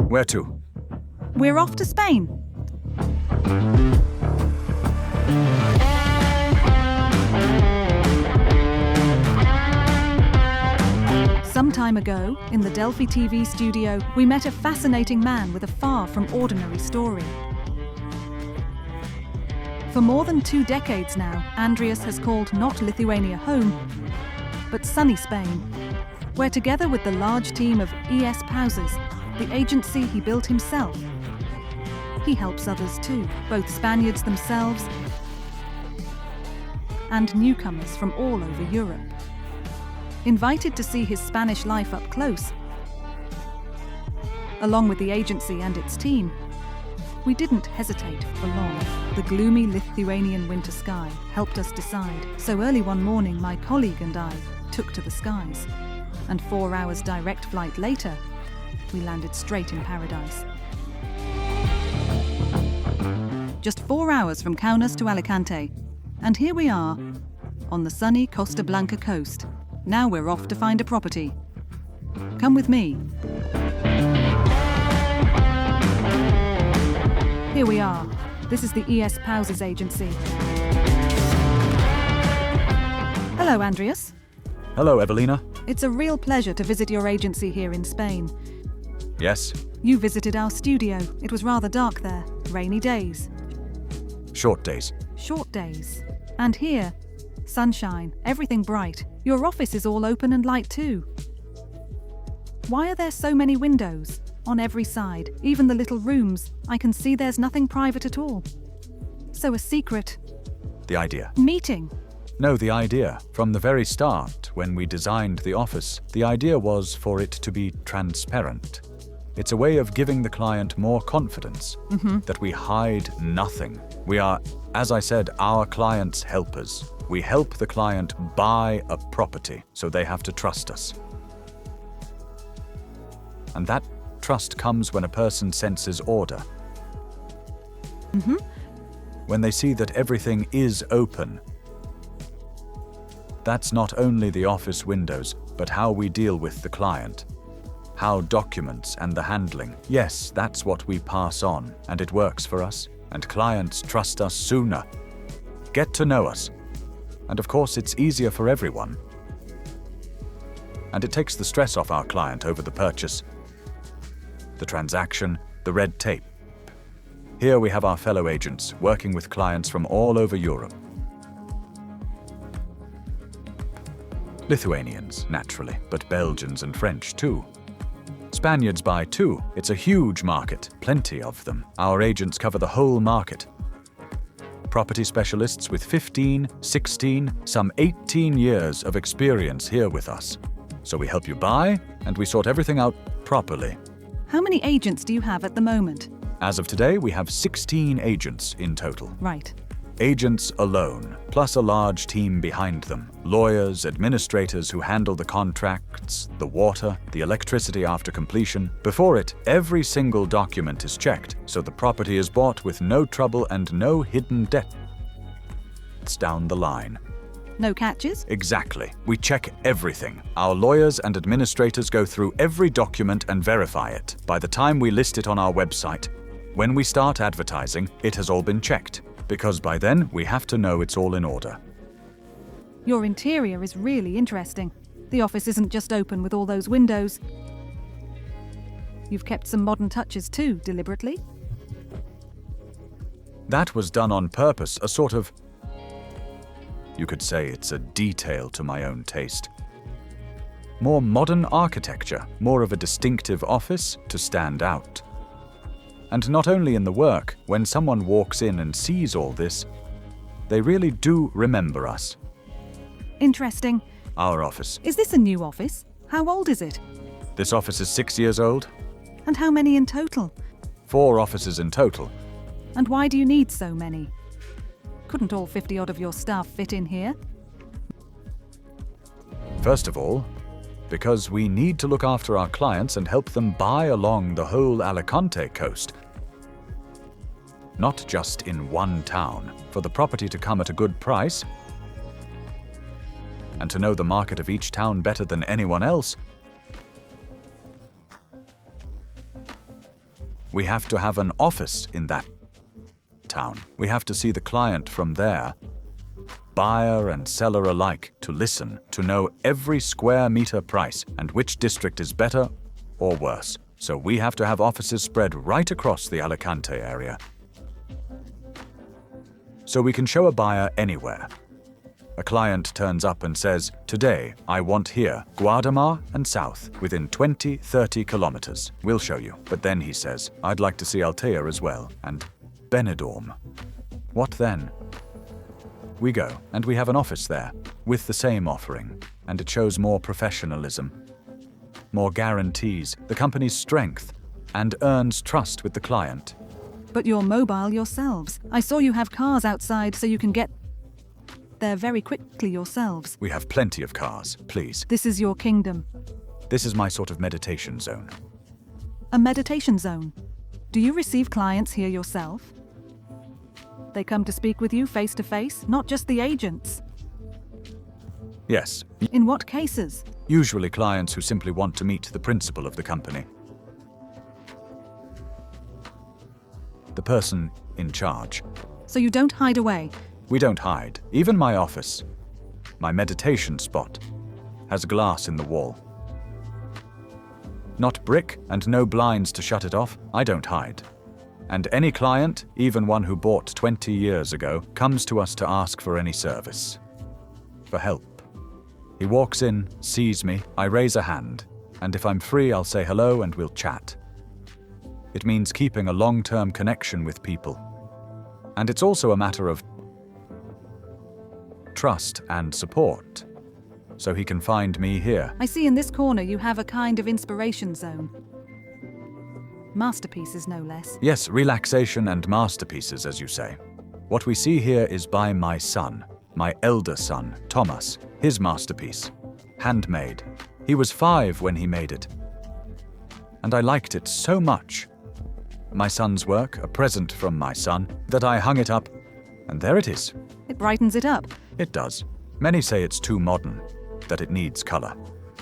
Where to? We're off to Spain. Some time ago, in the Delphi TV studio, we met a fascinating man with a far from ordinary story. For more than 2 decades now, Andreas has called not Lithuania home, but sunny Spain, where together with the large team of ESPHOUSES, the agency he built himself, he helps others too, both Spaniards themselves and newcomers from all over Europe. Invited to see his Spanish life up close, along with the agency and its team, we didn't hesitate for long. The gloomy Lithuanian winter sky helped us decide, so early one morning my colleague and I took to the skies, and 4 hours direct flight later, we landed straight in paradise. Just 4 hours from Kaunas to Alicante, and here we are, on the sunny Costa Blanca coast. Now we're off to find a property. Come with me. Here we are. This is the ESPHOUSES agency. Hello, Andreas. Hello, Evelina. It's a real pleasure to visit your agency here in Spain. Yes? You visited our studio. It was rather dark there. Rainy days. Short days. Short days. And here, sunshine, everything bright. Your office is all open and light too. Why are there so many windows? On every side, even the little rooms, I can see there's nothing private at all. So a secret The idea. meeting. No, the idea. From the very start, when we designed the office, the idea was for it to be transparent. It's a way of giving the client more confidence, that we hide nothing. We are, as I said, our clients' helpers. We help the client buy a property, so they have to trust us. And that trust comes when a person senses order. When they see that everything is open. That's not only the office windows, but how we deal with the client. How documents and the handling. Yes, that's what we pass on, and it works for us, and clients trust us sooner. Get to know us. And of course, it's easier for everyone. And it takes the stress off our client over the purchase, the transaction, the red tape. Here we have our fellow agents working with clients from all over Europe. Lithuanians, naturally, but Belgians and French too. Spaniards buy too. It's a huge market, plenty of them. Our agents cover the whole market. Property specialists with 15, 16, some 18 years of experience here with us. So we help you buy, and we sort everything out properly. How many agents do you have at the moment? As of today, we have 16 agents in total. Right. Agents alone, plus a large team behind them. Lawyers, administrators who handle the contracts, the water, the electricity after completion. Before it, every single document is checked, so the property is bought with no trouble and no hidden debts down the line. No catches? Exactly. We check everything. Our lawyers and administrators go through every document and verify it. By the time we list it on our website, when we start advertising, it has all been checked. Because by then, we have to know it's all in order. Your interior is really interesting. The office isn't just open with all those windows. You've kept some modern touches too, deliberately. That was done on purpose, a sort of... You could say it's a detail to my own taste. More modern architecture, more of a distinctive office to stand out. And not only in the work, when someone walks in and sees all this, they really do remember us. Interesting. Our office. Is this a new office? How old is it? This office is 6 years old. And how many in total? 4 offices in total. And why do you need so many? Couldn't all 50-odd of your staff fit in here? First of all, because we need to look after our clients and help them buy along the whole Alicante coast. Not just in one town. For the property to come at a good price, and to know the market of each town better than anyone else, We have to have an office in that town. We have to see the client from there, buyer and seller alike, to listen, to know every square meter price and which district is better or worse. So we have to have offices spread right across the Alicante area, so we can show a buyer anywhere. A client turns up and says, "Today, I want here, Guadamar and south, within 20-30 kilometers. We'll show you." But then he says, "I'd like to see Altea as well, and Benidorm." What then? We go, and we have an office there, with the same offering, and it shows more professionalism, more guarantees the company's strength, and earns trust with the client. But you're mobile yourselves. I saw you have cars outside so you can get there very quickly yourselves. We have plenty of cars, please. This is your kingdom. This is my sort of meditation zone. A meditation zone. Do you receive clients here yourself? They come to speak with you face to face, not just the agents. Yes, In what cases? usually clients who simply want to meet the principal of the company, the person in charge. So you don't hide away. We don't hide. Even my office, my meditation spot, has glass in the wall. Not brick and no blinds to shut it off. I don't hide. And any client, even one who bought 20 years ago, comes to us to ask for any service, for help. He walks in, sees me, I raise a hand, and if I'm free, I'll say hello and we'll chat. It means keeping a long-term connection with people. And it's also a matter of trust and support, so he can find me here. I see in this corner you have a kind of inspiration zone. Masterpieces, no less. Yes, relaxation and masterpieces, as you say. What we see here is by my son, my elder son, Thomas, his masterpiece, handmade. He was 5 when he made it, and I liked it so much. My son's work, a present from my son, that I hung it up, and there it is. It brightens it up. It does. Many say it's too modern, that it needs color.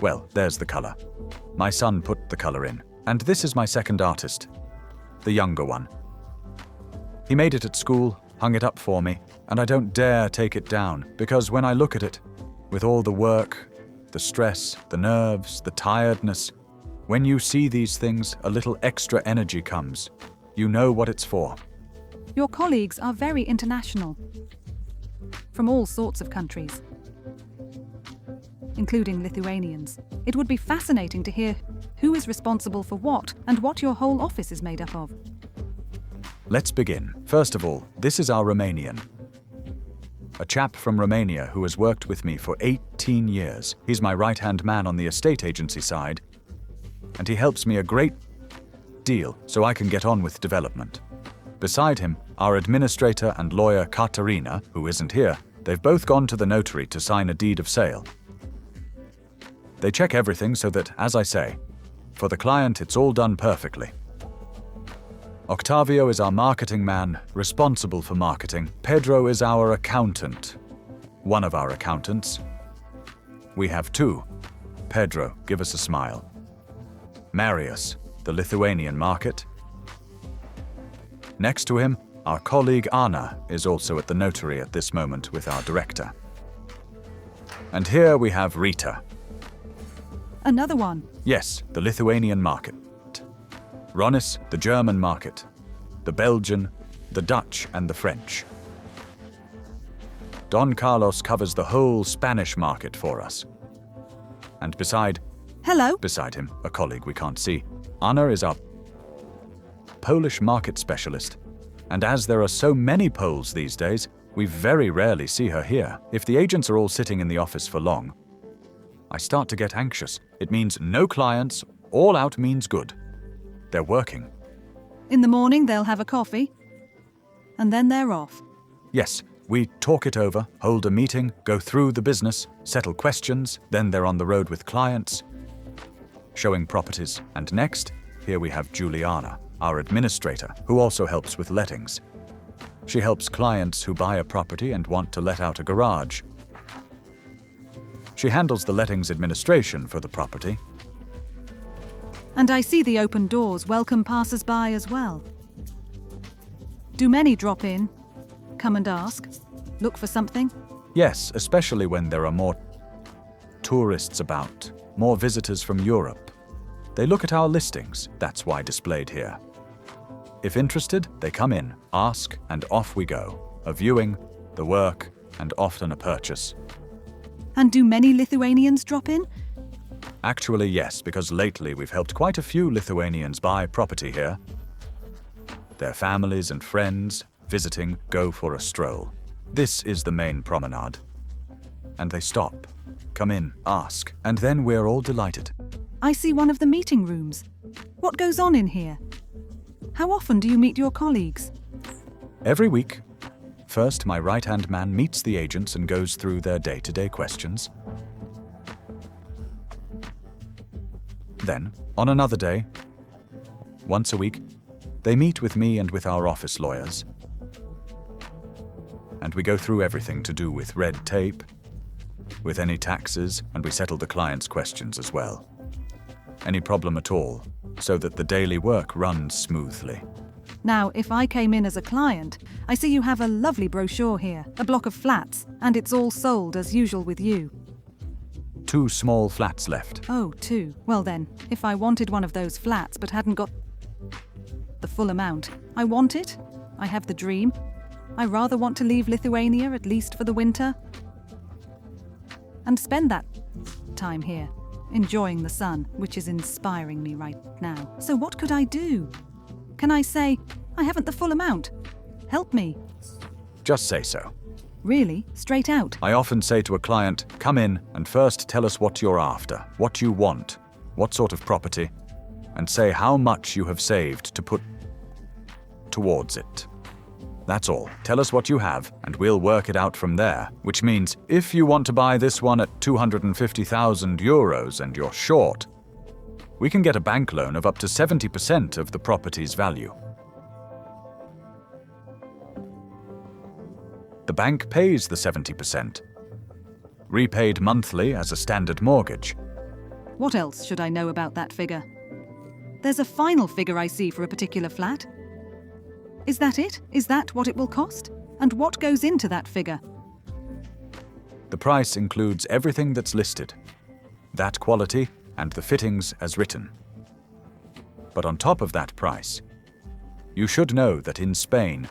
Well, there's the color. My son put the color in. And this is my second artist, the younger one. He made it at school, hung it up for me, and I don't dare take it down, because when I look at it, with all the work, the stress, the nerves, the tiredness, when you see these things, a little extra energy comes. You know what it's for. Your colleagues are very international, from all sorts of countries, including Lithuanians. It would be fascinating to hear who is responsible for what and what your whole office is made up of. Let's begin. First of all, this is our Romanian. A chap from Romania who has worked with me for 18 years. He's my right-hand man on the estate agency side, and he helps me a great deal so I can get on with development. Beside him, our administrator and lawyer Katarina, who isn't here. They've both gone to the notary to sign a deed of sale. They check everything so that, as I say, for the client it's all done perfectly. Octavio is our marketing man, responsible for marketing. Pedro is our accountant, one of our accountants. We have 2. Pedro, give us a smile. Marius, the Lithuanian market. Next to him, our colleague Anna is also at the notary at this moment with our director. And here we have Rita. Another one. Yes, the Lithuanian market. Ronis, the German market. The Belgian, the Dutch, and the French. Don Carlos covers the whole Spanish market for us. And beside him, a colleague we can't see, Anna is our Polish market specialist. And as there are so many Poles these days, we very rarely see her here. If the agents are all sitting in the office for long, I start to get anxious. It means no clients, all out means good. They're working. In the morning they'll have a coffee, and then they're off. Yes, we talk it over, hold a meeting, go through the business, settle questions, then they're on the road with clients, showing properties. And next, here we have Juliana, our administrator, who also helps with lettings. She helps clients who buy a property and want to let out a garage. She handles the lettings administration for the property. And I see the open doors welcome passers-by as well. Do many drop in, come and ask, look for something? Yes, especially when there are more tourists about, more visitors from Europe. They look at our listings, that's why displayed here. If interested, they come in, ask, and off we go. A viewing, the work, and often a purchase. And do many Lithuanians drop in? Actually, yes, because lately we've helped quite a few Lithuanians buy property here. Their families and friends, visiting, go for a stroll. This is the main promenade. And they stop, come in, ask, and then we're all delighted. I see one of the meeting rooms. What goes on in here? How often do you meet your colleagues? Every week. First, my right-hand man meets the agents and goes through their day-to-day questions. Then, on another day, once a week, they meet with me and with our office lawyers. And we go through everything to do with red tape, with any taxes, and we settle the client's questions as well. Any problem at all, so that the daily work runs smoothly. Now, if I came in as a client, I see you have a lovely brochure here, a block of flats, and it's all sold as usual with you. 2 small flats left. Oh, 2. Well then, if I wanted one of those flats but hadn't got the full amount, I want it. I have the dream. I rather want to leave Lithuania, at least for the winter, and spend that time here, enjoying the sun, which is inspiring me right now. So what could I do? Can I say, I haven't the full amount? Help me. Just say so. Really? Straight out? I often say to a client, come in and first tell us what you're after, what you want, what sort of property, and say how much you have saved to put towards it. That's all. Tell us what you have, and we'll work it out from there, which means if you want to buy this one at 250,000 euros and you're short, we can get a bank loan of up to 70% of the property's value. The bank pays the 70%, repaid monthly as a standard mortgage. What else should I know about that figure? There's a final figure I see for a particular flat. Is that it? Is that what it will cost? And what goes into that figure? The price includes everything that's listed, that quality and the fittings as written. But on top of that price, you should know that in Spain,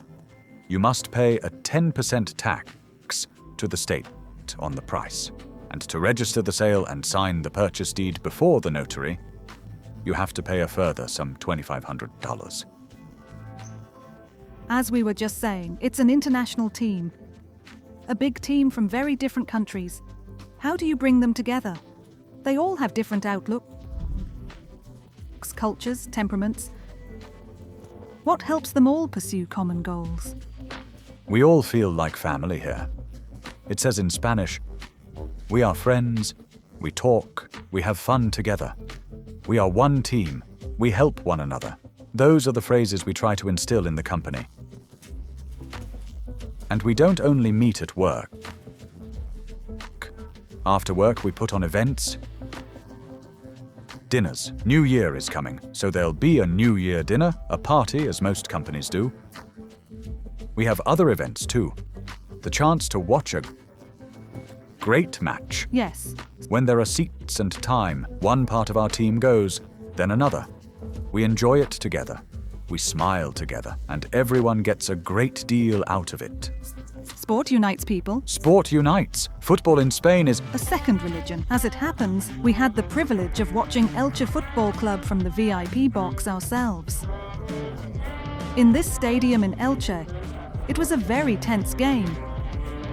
you must pay a 10% tax to the state on the price. And to register the sale and sign the purchase deed before the notary, you have to pay a further some $2,500. As we were just saying, it's an international team. A big team from very different countries. How do you bring them together? They all have different outlooks, cultures, temperaments. What helps them all pursue common goals? We all feel like family here. It says in Spanish, we are friends, we talk, we have fun together. We are one team, we help one another. Those are the phrases we try to instill in the company. And we don't only meet at work. After work, we put on events, dinners. New Year is coming, so there'll be a New Year dinner, a party, as most companies do. We have other events too. The chance to watch a great match. Yes. When there are seats and time, one part of our team goes, then another. We enjoy it together. We smile together, and everyone gets a great deal out of it. Sport unites people. Sport unites. Football in Spain is A second religion. As it happens, we had the privilege of watching Elche Football Club from the VIP box ourselves. In this stadium in Elche, it was a very tense game.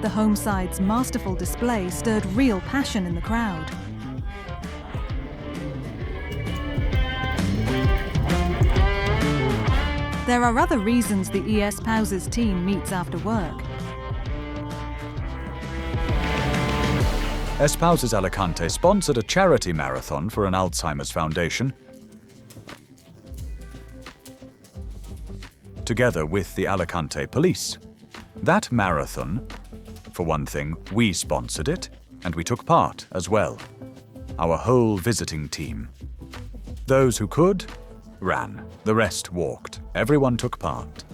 The home side's masterful display stirred real passion in the crowd. There are other reasons the ESPHOUSES team meets after work. ESPHOUSES Alicante sponsored a charity marathon for an Alzheimer's foundation, together with the Alicante police. That marathon, for one thing, we sponsored it, and we took part as well. Our whole visiting team. Those who could, ran. The rest walked. Everyone took part.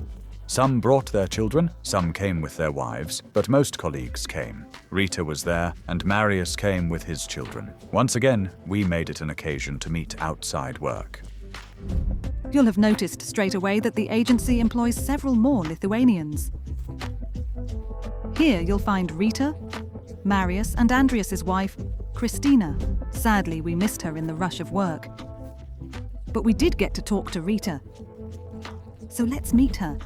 Some brought their children, some came with their wives, but most colleagues came. Rita was there, and Marius came with his children. Once again, we made it an occasion to meet outside work. You'll have noticed straight away that the agency employs several more Lithuanians. Here you'll find Rita, Marius and Andreas's wife, Christina. Sadly, we missed her in the rush of work. But we did get to talk to Rita. So let's meet her.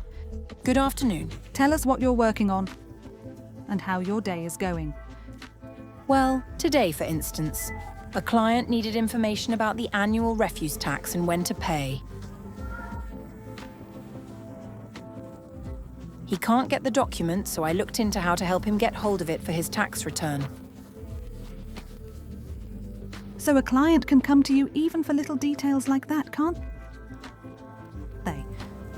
Good afternoon. Tell us what you're working on and how your day is going. Well, today, for instance, a client needed information about the annual refuse tax and when to pay. He can't get the document, so I looked into how to help him get hold of it for his tax return. So a client can come to you even for little details like that, can't they?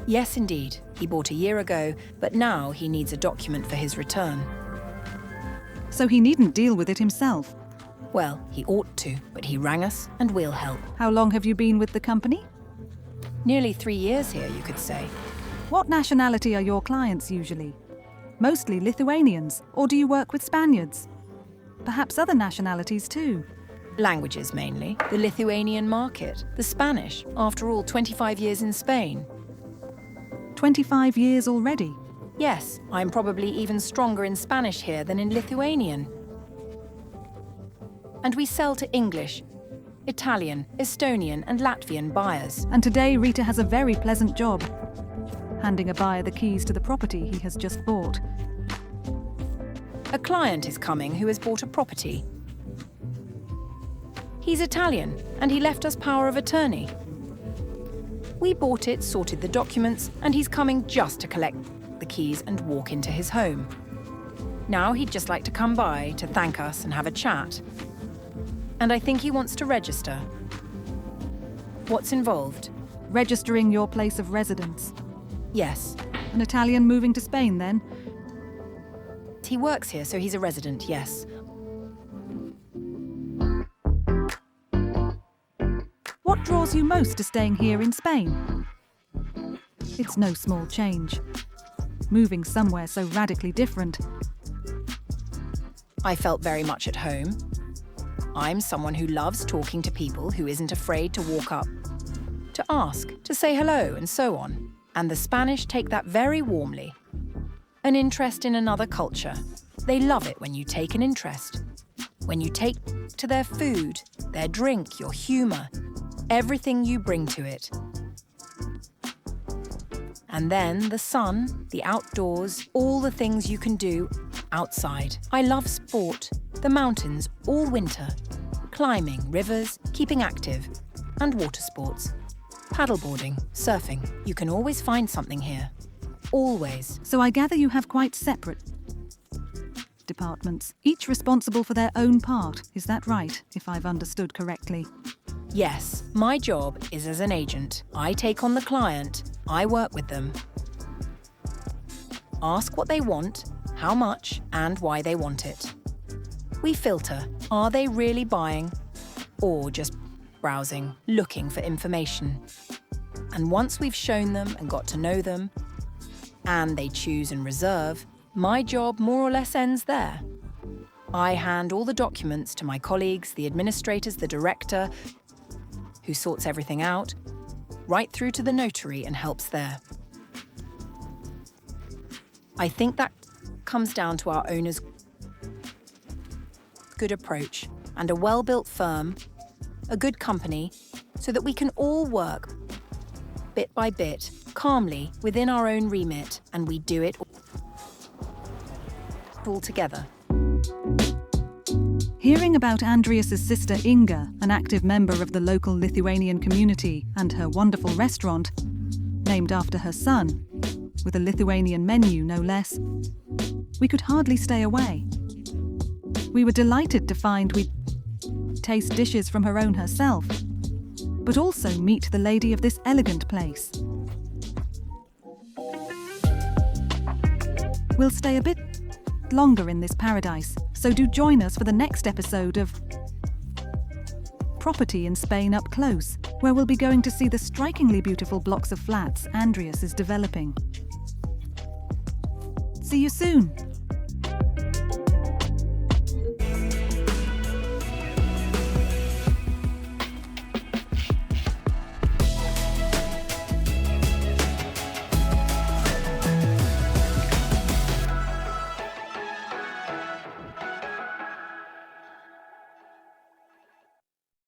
Yes, indeed. He bought a year ago, but now he needs a document for his return. So he needn't deal with it himself. Well, he ought to, but he rang us and we'll help. How long have you been with the company? Nearly 3 years here, you could say. What nationality are your clients usually? Mostly Lithuanians, or do you work with Spaniards? Perhaps other nationalities too? Languages mainly. The Lithuanian market. The Spanish. After all, 25 years in Spain. 25 years already? Yes, I'm probably even stronger in Spanish here than in Lithuanian. And we sell to English, Italian, Estonian and Latvian buyers. And today Rita has a very pleasant job, handing a buyer the keys to the property he has just bought. A client is coming who has bought a property. He's Italian and he left us power of attorney. We bought it, sorted the documents, and he's coming just to collect the keys and walk into his home. Now he'd just like to come by to thank us and have a chat. And I think he wants to register. What's involved? Registering your place of residence. Yes. An Italian moving to Spain then? He works here, so he's a resident, yes. What draws you most to staying here in Spain? It's no small change. Moving somewhere so radically different. I felt very much at home. I'm someone who loves talking to people, who isn't afraid to walk up, to ask, to say hello, and so on. And the Spanish take that very warmly. An interest in another culture. They love it when you take an interest. When you take to their food, their drink, your humour, everything you bring to it. And then the sun, the outdoors, all the things you can do outside. I love sport, the mountains, all winter. Climbing, rivers, keeping active, and water sports. Paddleboarding, surfing. You can always find something here. Always. So I gather you have quite separate departments, each responsible for their own part. Is that right, if I've understood correctly? Yes, my job is as an agent. I take on the client, I work with them. Ask what they want, how much, and why they want it. We filter, are they really buying, or just browsing, looking for information? And once we've shown them and got to know them, and they choose and reserve, my job more or less ends there. I hand all the documents to my colleagues, the administrators, the director, who sorts everything out, right through to the notary and helps there. I think that comes down to our owner's good approach and a well-built firm, a good company, so that we can all work bit by bit, calmly, within our own remit, and we do it all together. Hearing about Andreas's sister Inga, an active member of the local Lithuanian community, and her wonderful restaurant, named after her son, with a Lithuanian menu no less, we could hardly stay away. We were delighted to find we'd taste dishes from her own herself, but also meet the lady of this elegant place. We'll stay a bit longer in this paradise, so do join us for the next episode of property in Spain up close, where we'll be going to see the strikingly beautiful blocks of flats Andreas is developing. See you soon!